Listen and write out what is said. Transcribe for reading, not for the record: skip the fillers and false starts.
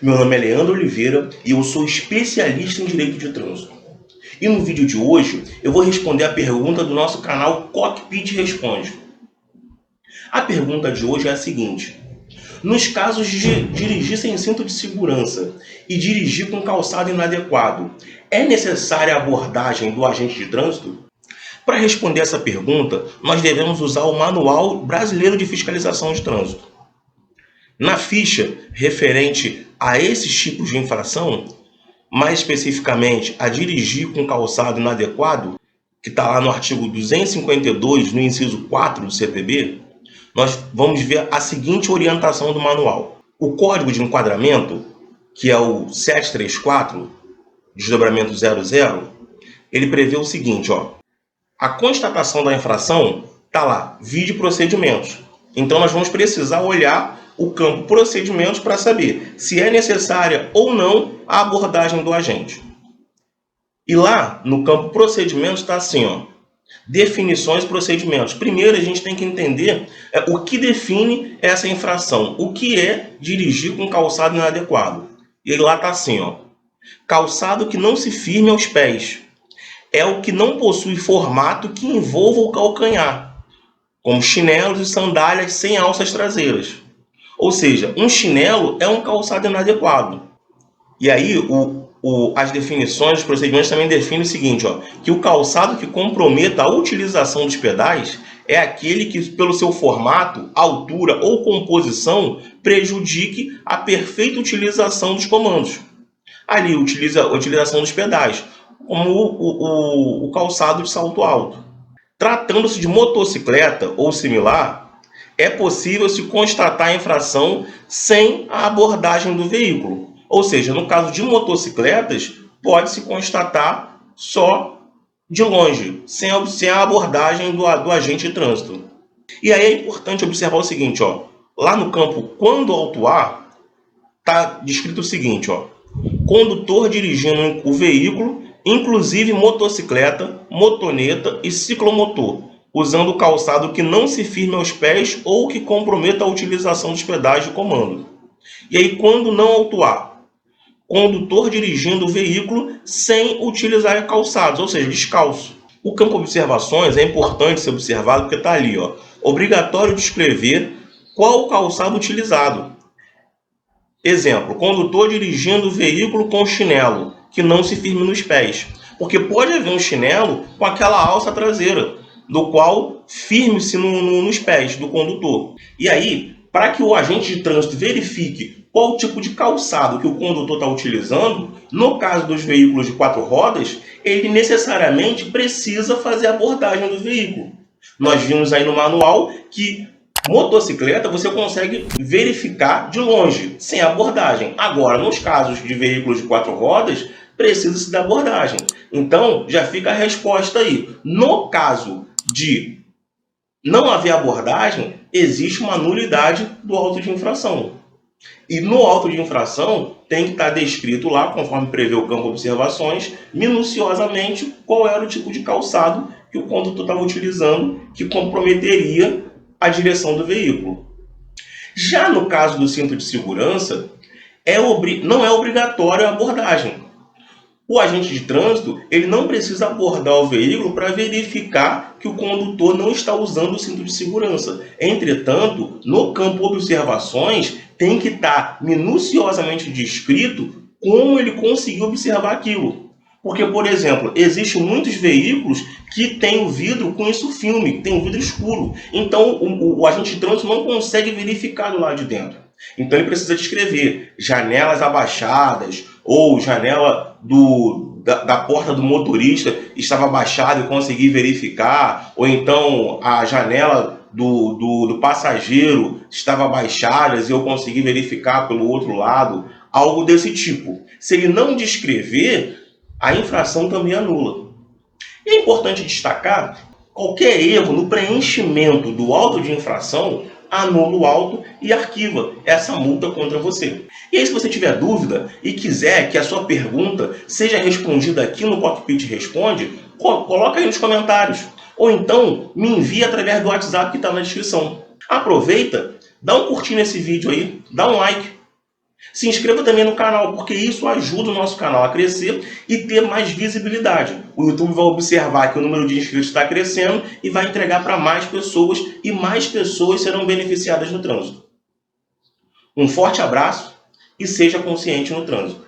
Meu nome é Leandro Oliveira e eu sou especialista em Direito de Trânsito. E no vídeo de hoje eu vou responder a pergunta do nosso canal Cockpit Responde. A pergunta de hoje é a seguinte: nos casos de dirigir sem cinto de segurança e dirigir com calçado inadequado, é necessária a abordagem do agente de trânsito? Para responder essa pergunta, nós devemos usar o Manual Brasileiro de Fiscalização de Trânsito. Na ficha referente a esses tipos de infração, mais especificamente a dirigir com calçado inadequado, que está lá no artigo 252, no inciso 4 do CTB, nós vamos ver a seguinte orientação do manual. O Código de Enquadramento, que é o 734, desdobramento 00, ele prevê o seguinte, a constatação da infração está lá, vide procedimentos. Então nós vamos precisar olhar o campo procedimentos para saber se é necessária ou não a abordagem do agente. E lá no campo procedimentos está assim, definições e procedimentos. Primeiro a gente tem que entender o que define essa infração, o que é dirigir com calçado inadequado. E lá está assim, calçado que não se firme aos pés. É o que não possui formato que envolva o calcanhar, como chinelos e sandálias sem alças traseiras. Ou seja, um chinelo é um calçado inadequado. E aí, as definições, os procedimentos também definem o seguinte, que o calçado que comprometa a utilização dos pedais é aquele que, pelo seu formato, altura ou composição, prejudique a perfeita utilização dos comandos. Ali, a utilização dos pedais, como o calçado de salto alto. Tratando-se de motocicleta ou similar, é possível se constatar a infração sem a abordagem do veículo. Ou seja, no caso de motocicletas, pode-se constatar só de longe, sem a abordagem do agente de trânsito. E aí é importante observar o seguinte, lá no campo quando autuar, está descrito o seguinte, condutor dirigindo o veículo, inclusive motocicleta, motoneta e ciclomotor, usando o calçado que não se firme aos pés ou que comprometa a utilização dos pedais de comando. E aí, quando não autuar, condutor dirigindo o veículo sem utilizar calçados, ou seja, descalço. O campo observações é importante ser observado porque está ali, obrigatório descrever qual o calçado utilizado. Exemplo, condutor dirigindo o veículo com chinelo, que não se firme nos pés. Porque pode haver um chinelo com aquela alça traseira, do qual firme-se nos pés do condutor. E aí, para que o agente de trânsito verifique qual tipo de calçado que o condutor está utilizando, no caso dos veículos de 4 rodas, ele necessariamente precisa fazer a abordagem do veículo. Nós vimos aí no manual que motocicleta você consegue verificar de longe, sem abordagem. Agora, nos casos de veículos de 4 rodas, precisa-se da abordagem. Então, já fica a resposta aí. No caso de não haver abordagem, existe uma nulidade do auto de infração. E no auto de infração tem que estar descrito lá, conforme prevê o campo observações, minuciosamente qual era o tipo de calçado que o condutor estava utilizando que comprometeria a direção do veículo. Já no caso do cinto de segurança, não é obrigatória a abordagem. O agente de trânsito ele não precisa abordar o veículo para verificar que o condutor não está usando o cinto de segurança. Entretanto, no campo observações, tem que estar minuciosamente descrito como ele conseguiu observar aquilo. Porque, por exemplo, existem muitos veículos que têm o vidro com isso filme, tem o vidro escuro. Então, o agente de trânsito não consegue verificar do lado de dentro. Então, ele precisa descrever janelas abaixadas ou janela da porta do motorista estava abaixada e eu consegui verificar, ou então a janela do passageiro estava abaixada e eu consegui verificar pelo outro lado, algo desse tipo. Se ele não descrever, a infração também anula. E é importante destacar, qualquer erro no preenchimento do auto de infração anula o auto e arquiva essa multa contra você. E aí, se você tiver dúvida e quiser que a sua pergunta seja respondida aqui no Cockpit Responde, coloca aí nos comentários. Ou então, me envie através do WhatsApp que está na descrição. Aproveita, dá um curtir nesse vídeo aí, dá um like. Se inscreva também no canal, porque isso ajuda o nosso canal a crescer e ter mais visibilidade. O YouTube vai observar que o número de inscritos está crescendo e vai entregar para mais pessoas e mais pessoas serão beneficiadas no trânsito. Um forte abraço e seja consciente no trânsito.